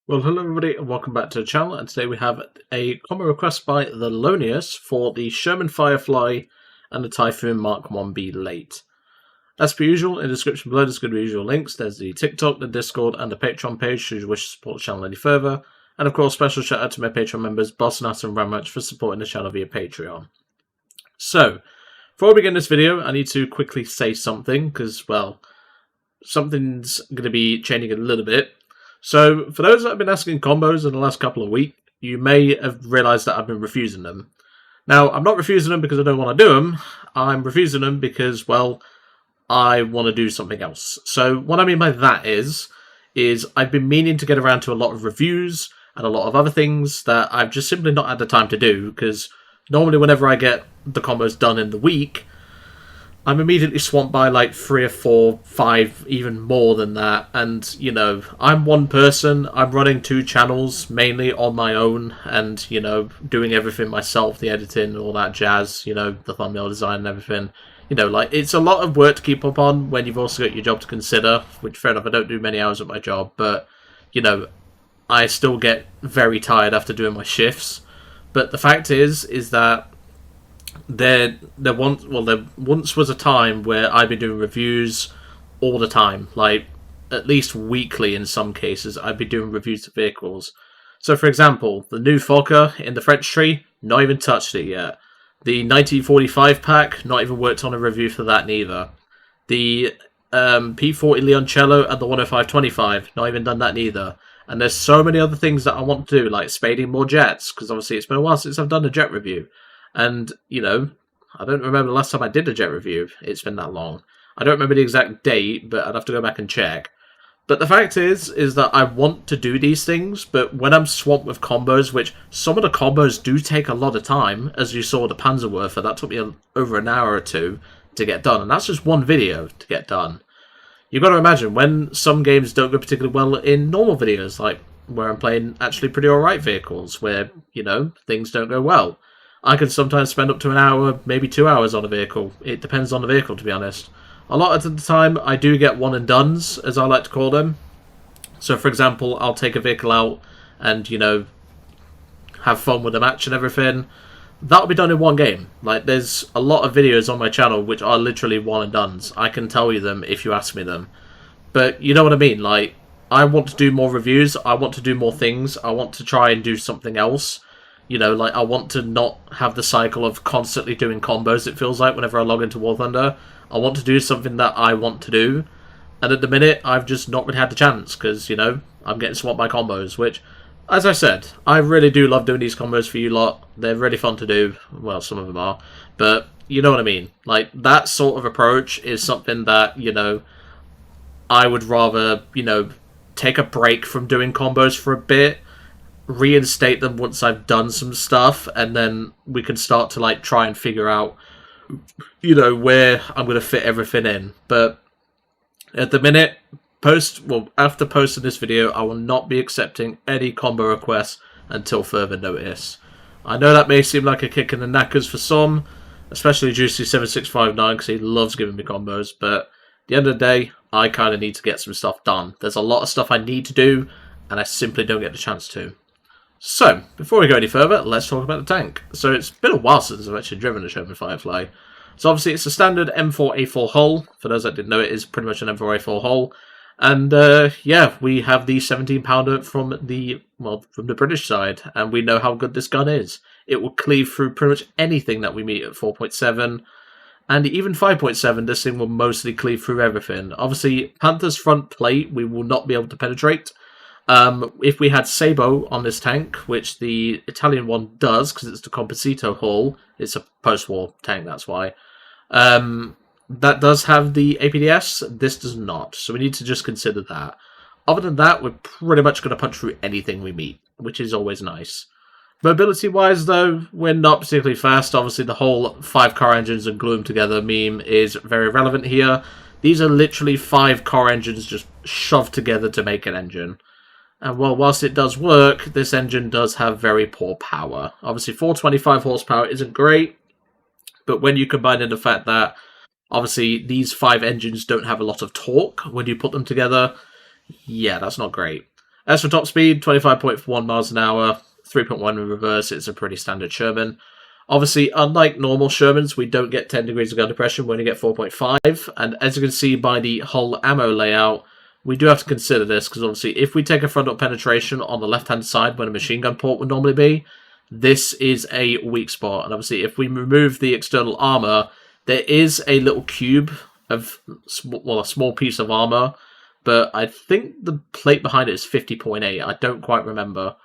Well, hello everybody and welcome back to the channel, and today we have a comment request by TheLonious for the Sherman Firefly and the Typhoon Mark 1B late. As per usual, in the description below there's going to be usual links. There's the TikTok, the Discord and the Patreon page should you wish to support the channel any further. And of course, special shout out to my Patreon members Bossnat and Ramach for supporting the channel via Patreon. So, before we begin this video, I need to quickly say something because, well, something's going to be changing a little bit. So, for those that have been asking combos in the last couple of weeks, you may have realised that I've been refusing them. Now, I'm not refusing them because I don't want to do them. I'm refusing them because, well, I want to do something else. So, what I mean by that is I've been meaning to get around to a lot of reviews and a lot of other things that I've just simply not had the time to do, because normally whenever I get the combos done in the week, I'm immediately swamped by like 3 or 4, 5, even more than that. And, you know, I'm one person. I'm running 2 channels, mainly on my own. And, you know, doing everything myself, the editing, all that jazz, you know, the thumbnail design and everything. You know, like, it's a lot of work to keep up on when you've also got your job to consider. Which, fair enough, I don't do many hours at my job. But, you know, I still get very tired after doing my shifts. But the fact is that there once was a time where I'd been doing reviews all the time, like at least weekly in some cases. I'd be doing reviews of vehicles. So, for example, the new Fokker in the French tree, not even touched it yet. The 1945 pack, not even worked on a review for that neither. The P40 Leoncello and the 10525, not even done that neither. And there's so many other things that I want to do, like spading more jets, because obviously it's been a while since I've done a jet review. And, you know, I don't remember the last time I did a jet review. It's been that long. I don't remember the exact date, but I'd have to go back and check. But the fact is that I want to do these things, but when I'm swamped with combos, which some of the combos do take a lot of time, as you saw the Panzerwerfer, that took me over an hour or 2 to get done. And that's just one video to get done. You've got to imagine, when some games don't go particularly well in normal videos, like where I'm playing actually pretty alright vehicles, where, you know, things don't go well. I can sometimes spend up to an hour, maybe 2 hours on a vehicle. It depends on the vehicle, to be honest. A lot of the time, I do get one and dones, as I like to call them. So, for example, I'll take a vehicle out and, you know, have fun with the match and everything. That'll be done in one game. Like, there's a lot of videos on my channel which are literally one and dones. I can tell you them if you ask me them. But you know what I mean? Like, I want to do more reviews. I want to do more things. I want to try and do something else. You know, like, I want to not have the cycle of constantly doing combos, it feels like, whenever I log into War Thunder. I want to do something that I want to do. And at the minute, I've just not really had the chance, because, you know, I'm getting swamped by combos, which, as I said, I really do love doing these combos for you lot. They're really fun to do. Well, some of them are. But, you know what I mean. Like, that sort of approach is something that, you know, I would rather, you know, take a break from doing combos for a bit, reinstate them once I've done some stuff, and then we can start to, like, try and figure out, you know, where I'm going to fit everything in. But at the minute, after posting this video, I will not be accepting any combo requests until further notice. I know that may seem like a kick in the knackers for some, especially Juicy7659, because he loves giving me combos, but at the end of the day, I kind of need to get some stuff done. There's a lot of stuff I need to do, and I simply don't get the chance to. So, before we go any further, let's talk about the tank. So, it's been a while since I've actually driven a Sherman Firefly. So, obviously, it's a standard M4A4 hull. For those that didn't know, it is pretty much an M4A4 hull. And, yeah, we have the 17-pounder from the British side, and we know how good this gun is. It will cleave through pretty much anything that we meet at 4.7, and even 5.7, this thing will mostly cleave through everything. Obviously, Panther's front plate, we will not be able to penetrate. If we had Sabo on this tank, which the Italian one does, because it's the Composito hull, it's a post-war tank, that's why, that does have the APDS, this does not, so we need to just consider that. Other than that, we're pretty much going to punch through anything we meet, which is always nice. Mobility-wise, though, we're not particularly fast. Obviously, the whole 5 car engines and glue them together meme is very relevant here. These are literally 5 car engines just shoved together to make an engine. And well, whilst it does work, this engine does have very poor power. Obviously, 425 horsepower isn't great, but when you combine in the fact that, obviously, these 5 engines don't have a lot of torque when you put them together, yeah, that's not great. As for top speed, 25.1 miles an hour, 3.1 in reverse. It's a pretty standard Sherman. Obviously, unlike normal Shermans, we don't get 10 degrees of gun depression, we only get 4.5. And as you can see by the hull ammo layout, we do have to consider this, because obviously if we take a frontal penetration on the left-hand side where a machine gun port would normally be, this is a weak spot. And obviously if we remove the external armor, there is a little cube of, well, a small piece of armor, but I think the plate behind it is 50.8. I don't quite remember.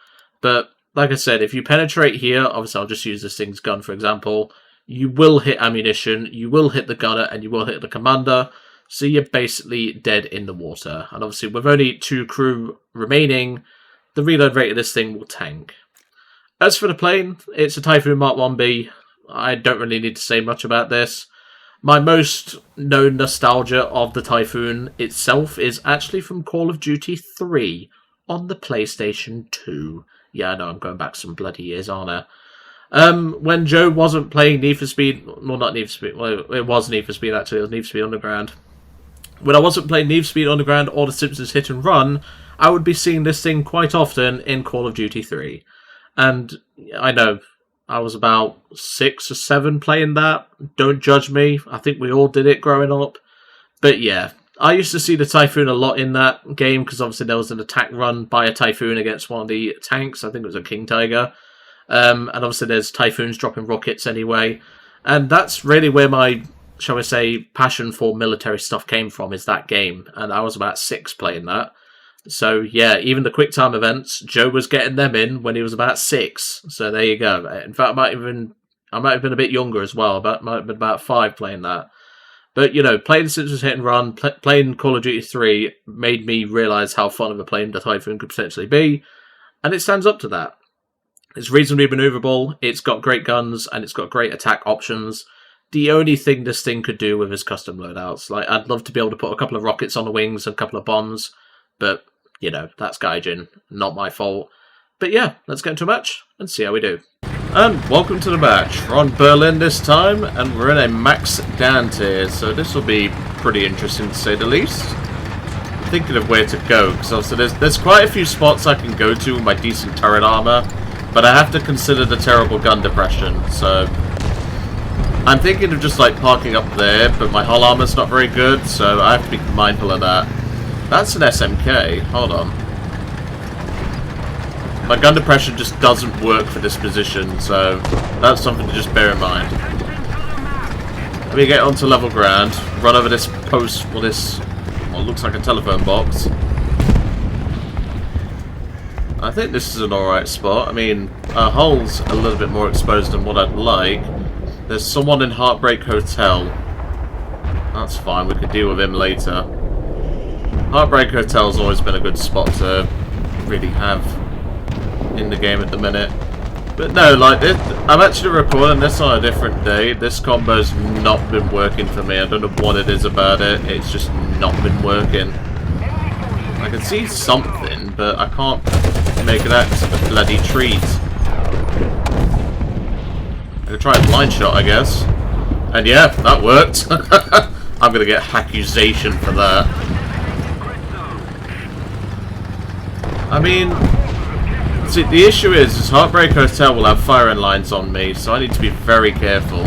But like I said, if you penetrate here, obviously I'll just use this thing's gun for example, you will hit ammunition, you will hit the gunner, and you will hit the commander. So you're basically dead in the water. And obviously with only 2 crew remaining, the reload rate of this thing will tank. As for the plane, it's a Typhoon Mark 1B. I don't really need to say much about this. My most known nostalgia of the Typhoon itself is actually from Call of Duty 3 on the PlayStation 2. Yeah, I know, I'm going back some bloody years, aren't I? When Joe wasn't playing Need for Speed, well, not Need for Speed, well, it was Need for Speed actually, it was Need for Speed Underground. When I wasn't playing Need for Speed Underground or The Simpsons Hit and Run, I would be seeing this thing quite often in Call of Duty 3. And I know, I was about 6 or 7 playing that. Don't judge me. I think we all did it growing up. But yeah, I used to see the Typhoon a lot in that game, because obviously there was an attack run by a Typhoon against one of the tanks. I think it was a King Tiger. And obviously there's Typhoons dropping rockets anyway. And that's really where my, shall we say, passion for military stuff came from, is that game. And I was about 6 playing that. So yeah, even the quick time events, Joe was getting them in when he was about 6. So there you go. In fact, I might have been a bit younger as well. Might have been about 5 playing that. But you know, playing The Simpsons Hit and Run, playing Call of Duty 3 made me realise how fun of a plane the Typhoon could potentially be, and it stands up to that. It's reasonably manoeuvrable, it's got great guns, and it's got great attack options. The only thing this thing could do with is custom loadouts. Like, I'd love to be able to put a couple of rockets on the wings and a couple of bombs, but you know, that's Gaijin, not my fault. But yeah, let's get into a match and see how we do. And welcome to the match. We're on Berlin this time, and we're in a max down tier, so this will be pretty interesting to say the least. I'm thinking of where to go, because obviously there's quite a few spots I can go to with my decent turret armor, but I have to consider the terrible gun depression, so I'm thinking of just like parking up there, but my hull armor's not very good, so I have to be mindful of that. That's an SMK. Hold on. My gun depression just doesn't work for this position, so that's something to just bear in mind. Let me get onto level ground, run over this post, well, this, well, looks like a telephone box. I think this is an alright spot. I mean, our hull's a little bit more exposed than what I'd like. There's someone in Heartbreak Hotel. That's fine, we could deal with him later. Heartbreak Hotel's always been a good spot to really have in the game at the minute. But no, like, I'm actually recording this on a different day. This combo's not been working for me. I don't know what it is about it. It's just not been working. I can see something, but I can't make it out to the bloody trees. I'm gonna try a blind shot, I guess. And yeah, that worked. I'm gonna get accusation for that. I mean, see, the issue is Heartbreak Hotel will have firing lines on me, so I need to be very careful.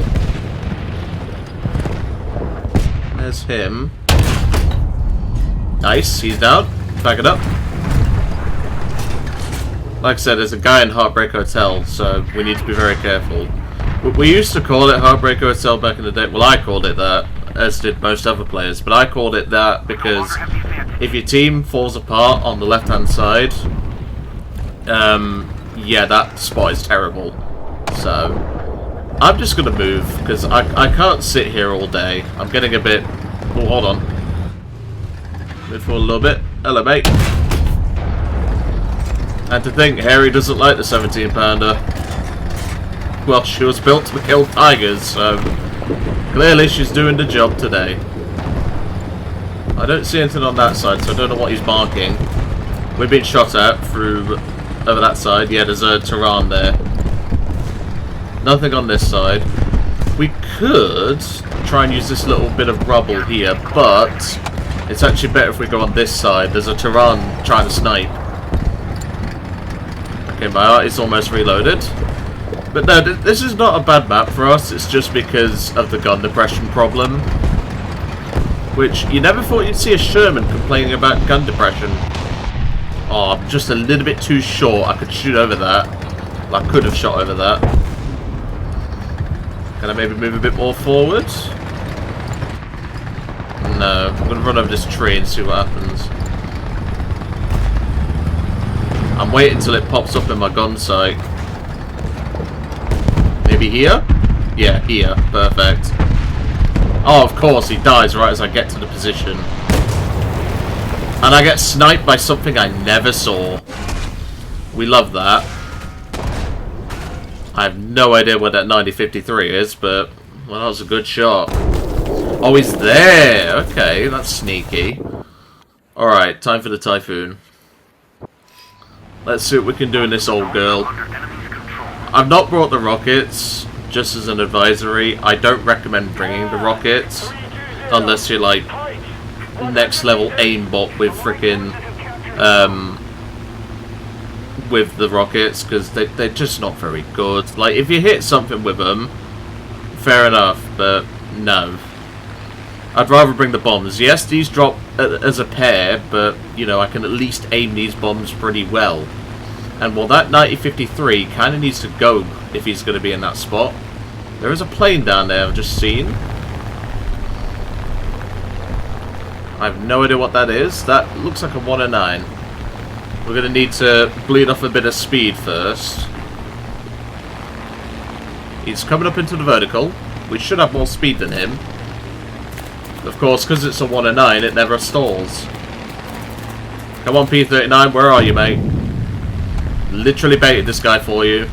There's him. Nice, he's down. Back it up. Like I said, there's a guy in Heartbreak Hotel, so we need to be very careful. We used to call it Heartbreak Hotel back in the day. Well, I called it that, as did most other players, but I called it that because if your team falls apart on the left-hand side, yeah, that spot is terrible. So, I'm just going to move, because I can't sit here all day. I'm getting a bit... Oh, hold on. Move forward a little bit. Hello, mate. And to think, Harry doesn't like the 17-pounder. Well, she was built to kill tigers, so clearly she's doing the job today. I don't see anything on that side, so I don't know what he's barking. We're being shot at through over that side. Yeah, there's a Tehran there. Nothing on this side. We could try and use this little bit of rubble here, but it's actually better if we go on this side. There's a Tehran trying to snipe. Okay, my art is almost reloaded. But no, this is not a bad map for us. It's just because of the gun depression problem. Which, you never thought you'd see a Sherman complaining about gun depression. Oh, I'm just a little bit too short. I could shoot over that. I could have shot over that. Can I maybe move a bit more forward? No. I'm going to run over this tree and see what happens. I'm waiting until it pops up in my gun sight. Maybe here? Yeah, here. Perfect. Oh, of course, he dies right as I get to the position. And I get sniped by something I never saw. We love that. I have no idea where that 9053 is, but, well, that was a good shot. Oh, he's there! Okay, that's sneaky. Alright, time for the Typhoon. Let's see what we can do in this old girl. I've not brought the rockets, just as an advisory. I don't recommend bringing the rockets, unless you're, like, next level aimbot with frickin' with the rockets, because they're just not very good. Like, if you hit something with them, fair enough, but no. I'd rather bring the bombs. Yes, these drop as a pair, but, you know, I can at least aim these bombs pretty well. And, well, that 9053 kind of needs to go if he's going to be in that spot. There is a plane down there I've just seen. I have no idea what that is. That looks like a 109. We're going to need to bleed off a bit of speed first. He's coming up into the vertical. We should have more speed than him. Of course, because it's a 109, it never stalls. Come on, P39, where are you, mate? Literally baited this guy for you.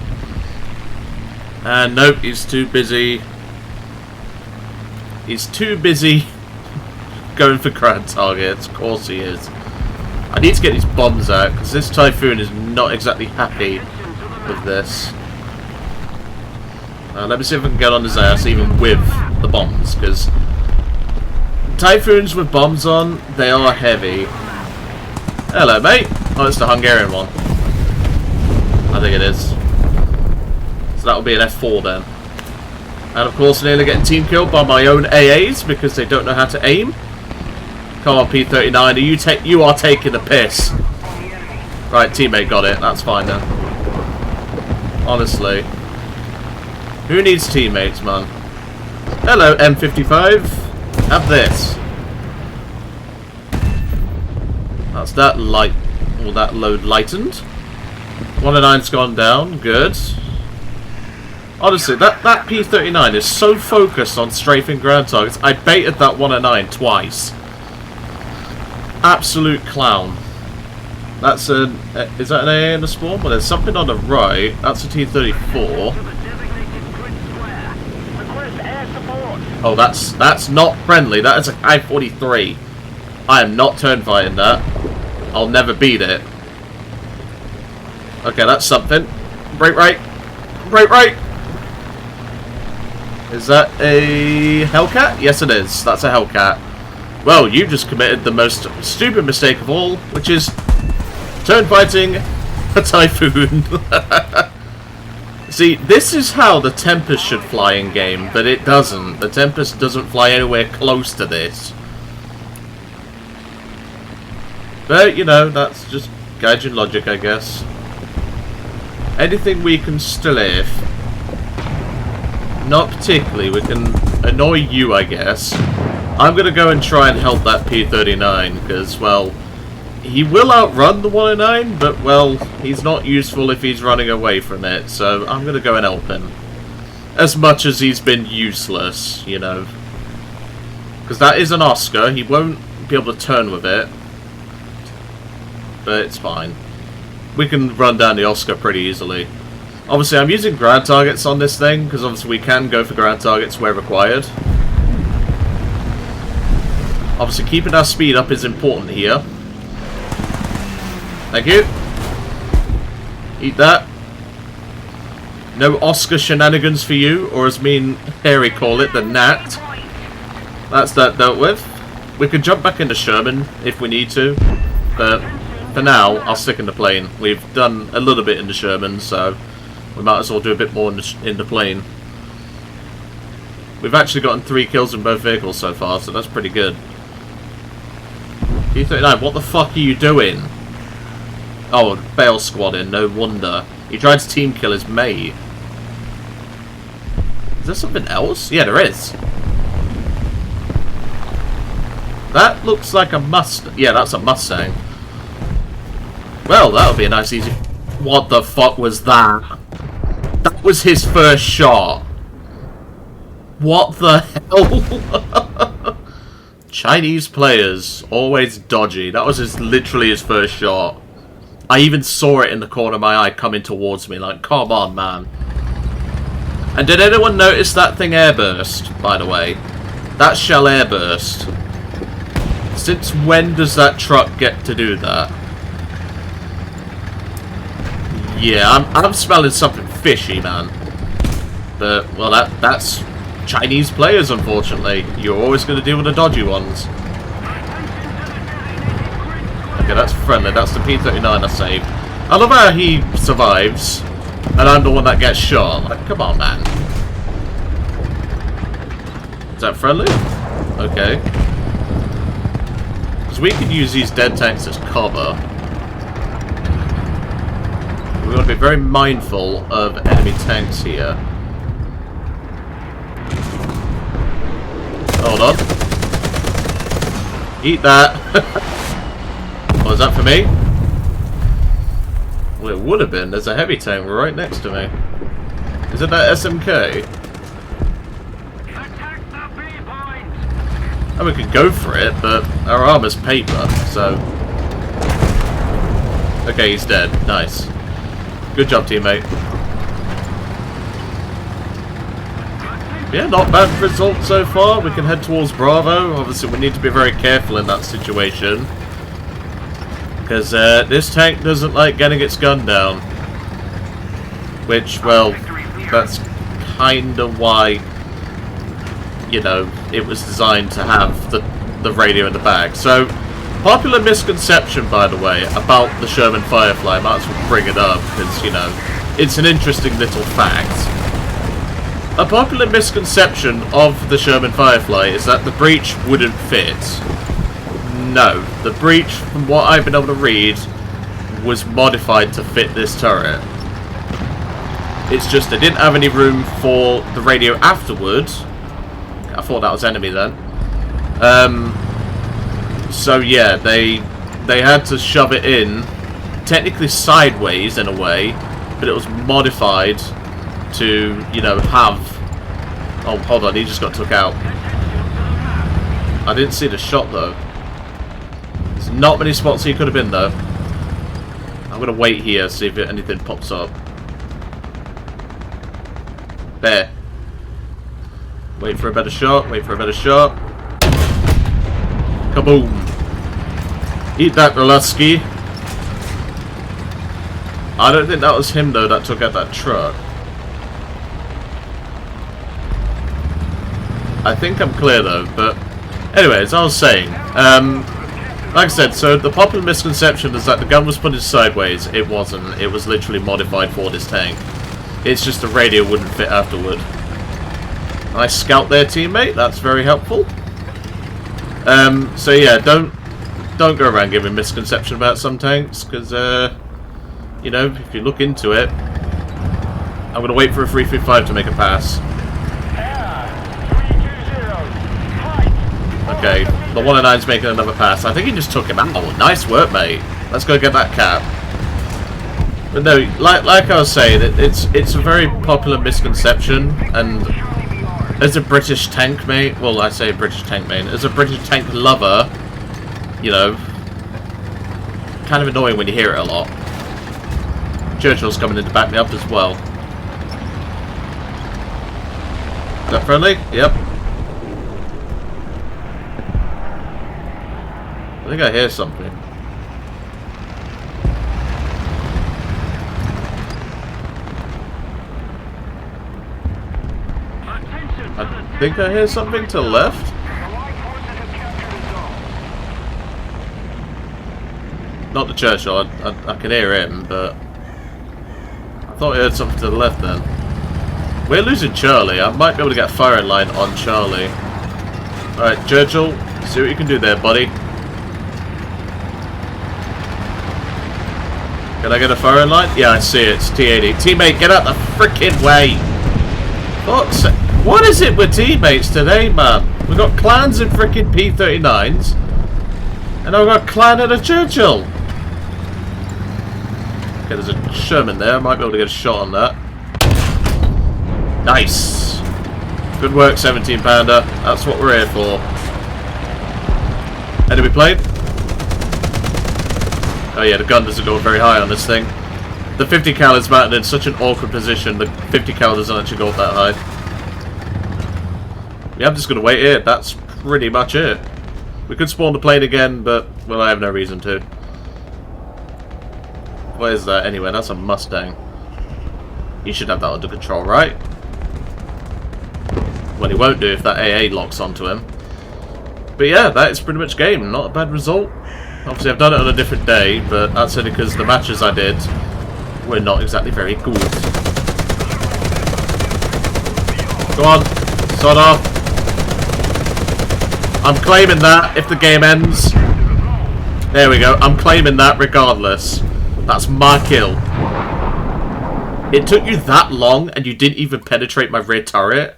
And nope, he's too busy. He's too busy going for ground targets. Of course he is. I need to get these bombs out, because this Typhoon is not exactly happy with this. Let me see if I can get on his ass, even with the bombs, because Typhoons with bombs on, they are heavy. Hello, mate. Oh, it's the Hungarian one. I think it is. So that'll be an F4 then. And of course, nearly getting team killed by my own AAs because they don't know how to aim. Come on, P39, you are taking the piss. Right, teammate got it. That's fine then. Honestly. Who needs teammates, man? Hello, M55. Have this. That's that light. Well, that load lightened. 109's gone down. Good. Honestly, that P39 is so focused on strafing ground targets. I baited that 109 twice. Absolute clown. That's an... is that an AA in the spawn? Well, there's something on the right. That's a T-34. Oh, that's not friendly. That is a I-43. I am not turn fighting that. I'll never beat it. Okay, that's something. Break right. Break right. Is that a Hellcat? Yes, it is. That's a Hellcat. Well, you just committed the most stupid mistake of all, which is turn fighting a Typhoon. See, this is how the Tempest should fly in game, but it doesn't. The Tempest doesn't fly anywhere close to this. But, you know, that's just Gaijin logic, I guess. Anything we can still if. Not particularly. We can annoy you, I guess. I'm going to go and try and help that P39, because, well, he will outrun the 109, but, well, he's not useful if he's running away from it, so I'm going to go and help him. As much as he's been useless, you know. Because that is an Oscar, he won't be able to turn with it. But it's fine. We can run down the Oscar pretty easily. Obviously, I'm using ground targets on this thing, because obviously we can go for ground targets where required. Obviously, keeping our speed up is important here. Thank you. Eat that. No Oscar shenanigans for you, or as me and Harry call it, the Nat. That's that dealt with. We can jump back into Sherman if we need to, but for now, I'll stick in the plane. We've done a little bit in the Sherman, so we might as well do a bit more in the plane. We've actually gotten 3 kills in both vehicles so far, so that's pretty good. T-39, what the fuck are you doing? Oh, bail squadding, no wonder. He tried to team kill his mate. Is there something else? Yeah, there is. That looks like a Mustang. Yeah, that's a Mustang. Well, that'll be a nice easy... What the fuck was that? That was his first shot. What the hell? Chinese players, always dodgy. That was literally his first shot. I even saw it in the corner of my eye coming towards me. Like, come on, man. And did anyone notice that thing airburst, by the way? That shell airburst. Since when does that truck get to do that? Yeah, I'm smelling something fishy, man. But, well, that's Chinese players, unfortunately. You're always going to deal with the dodgy ones. Okay, that's friendly. That's the P-39 I saved. I love how he survives, and I'm the one that gets shot. Like, come on, man. Is that friendly? Okay. Because we can use these dead tanks as cover. We've got to be very mindful of enemy tanks here. Hold on. Eat that. Oh, is that for me? Well, it would have been. There's a heavy tank right next to me. Is it that SMK? And we could go for it, but our armor's paper, so... Okay, he's dead. Nice. Good job, teammate. Yeah, not bad result so far. We can head towards Bravo. Obviously, we need to be very careful in that situation. Because this tank doesn't like getting its gun down. Which, well, that's kind of why, you know, it was designed to have the radio in the back. So, popular misconception, by the way, about the Sherman Firefly. I might as well bring it up, because, you know, it's an interesting little fact. A popular misconception of the Sherman Firefly is that the breech wouldn't fit. No, the breech, from what I've been able to read, was modified to fit this turret. It's just they didn't have any room for the radio afterwards. I thought that was enemy then. So yeah, they had to shove it in, technically sideways in a way, but it was modified to, you know, have... Oh, hold on, he just got took out. I didn't see the shot, though. There's not many spots he could have been, though. I'm going to wait here, see if anything pops up. There. Wait for a better shot, wait for a better shot. Kaboom. Eat that, Rolusky. I don't think that was him, though, that took out that truck. I think I'm clear though, but anyway, as I was saying, like I said, so the popular misconception is that the gun was put in sideways. It wasn't. It was literally modified for this tank. It's just the radio wouldn't fit afterward. Nice scout there, teammate. That's very helpful. So yeah, don't go around giving misconception about some tanks, because you know, if you look into it, I'm going to wait for a 355 to make a pass. Okay, the 109's making another pass. I think he just took him out. Oh, nice work, mate. Let's go get that cap. But no, like I was saying, it's a very popular misconception, and as a British tank mate, well, I say British tank mate, as a British tank lover, you know, kind of annoying when you hear it a lot. Churchill's coming in to back me up as well. Is that friendly? Yep. I think I hear something. I think I hear something to the left. Not the Churchill, I can hear him, but... I thought I heard something to the left then. We're losing Charlie. I might be able to get a firing line on Charlie. Alright, Churchill, see what you can do there, buddy. Can I get a firing line? Yeah, I see it. It's T80. Teammate, get out the freaking way! What is it with teammates today, man? We've got clans in freaking P39s. And I've got a clan at a Churchill. Okay, there's a Sherman there. I might be able to get a shot on that. Nice! Good work, 17 pounder. That's what we're here for. Enemy plane? Oh yeah, the gun doesn't go very high on this thing. The 50 cal is mounted in such an awkward position, the 50 cal doesn't actually go up that high. Yeah, I'm just going to wait here. That's pretty much it. We could spawn the plane again, but, well, I have no reason to. What is that anyway? That's a Mustang. He should have that under control, right? Well, he won't do if that AA locks onto him. But yeah, that is pretty much game. Not a bad result. Obviously, I've done it on a different day, but that's only because the matches I did were not exactly very good. Go on, sod off. I'm claiming that if the game ends. There we go. I'm claiming that regardless. That's my kill. It took you that long and you didn't even penetrate my rear turret?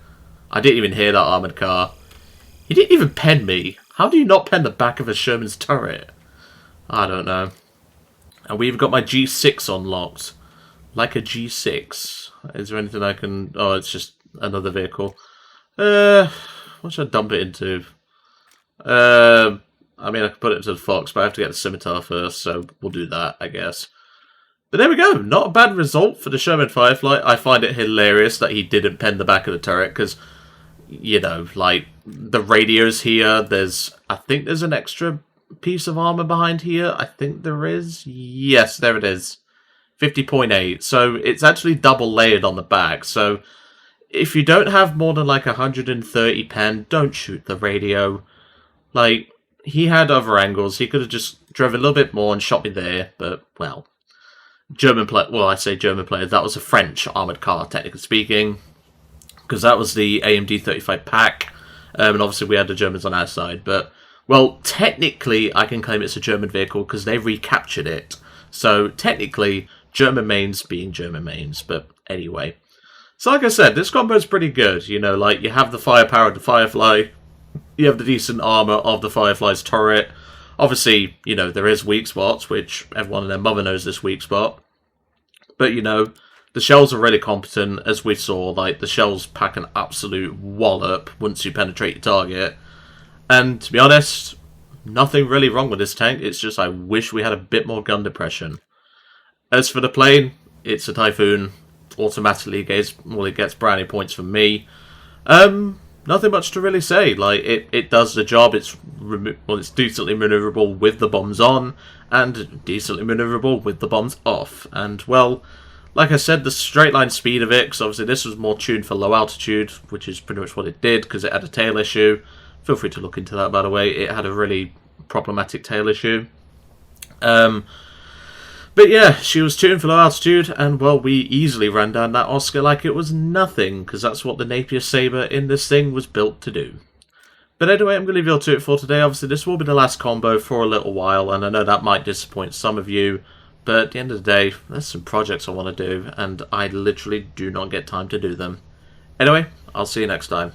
I didn't even hear that armoured car. You didn't even pen me. How do you not pen the back of a Sherman's turret? I don't know. And we've got my G6 unlocked. Like a G6. Is there anything I can... Oh, it's just another vehicle. What should I dump it into? I mean, I could put it into the Fox, but I have to get the Scimitar first, so we'll do that, I guess. But there we go. Not a bad result for the Sherman Firefly. I find it hilarious that he didn't pen the back of the turret, because, you know, like, the radios here, I think there's an extra piece of armor behind here. I think there is. Yes, there it is. 50.8. So it's actually double layered on the back. So if you don't have more than like 130 pen, don't shoot the radio. Like, he had other angles. He could have just driven a little bit more and shot me there. But, well, I say German player. That was a French armored car, technically speaking. Because that was the AMD 35 pack. And obviously we had the Germans on our side. But, well, technically I can claim it's a German vehicle because they recaptured it. So, technically, German mains being German mains. But, anyway. So, like I said, this combo is pretty good. You know, like, you have the firepower of the Firefly. You have the decent armor of the Firefly's turret. Obviously, you know, there is weak spots, which everyone and their mother knows this weak spot. But, you know, the shells are really competent, as we saw. Like, the shells pack an absolute wallop once you penetrate your target. And, to be honest, nothing really wrong with this tank. It's just I wish we had a bit more gun depression. As for the plane, it's a Typhoon. Automatically it gets brownie points from me. Nothing much to really say. Like, it does the job. It's decently maneuverable with the bombs on, and decently maneuverable with the bombs off. And, well, like I said, the straight line speed of it, because obviously this was more tuned for low altitude, which is pretty much what it did, because it had a tail issue. Feel free to look into that, by the way. It had a really problematic tail issue. But yeah, she was tuned for low altitude, and well, we easily ran down that Oscar like it was nothing, because that's what the Napier Sabre in this thing was built to do. But anyway, I'm going to leave you all to it for today. Obviously, this will be the last combo for a little while, and I know that might disappoint some of you, but at the end of the day, there's some projects I want to do, and I literally do not get time to do them. Anyway, I'll see you next time.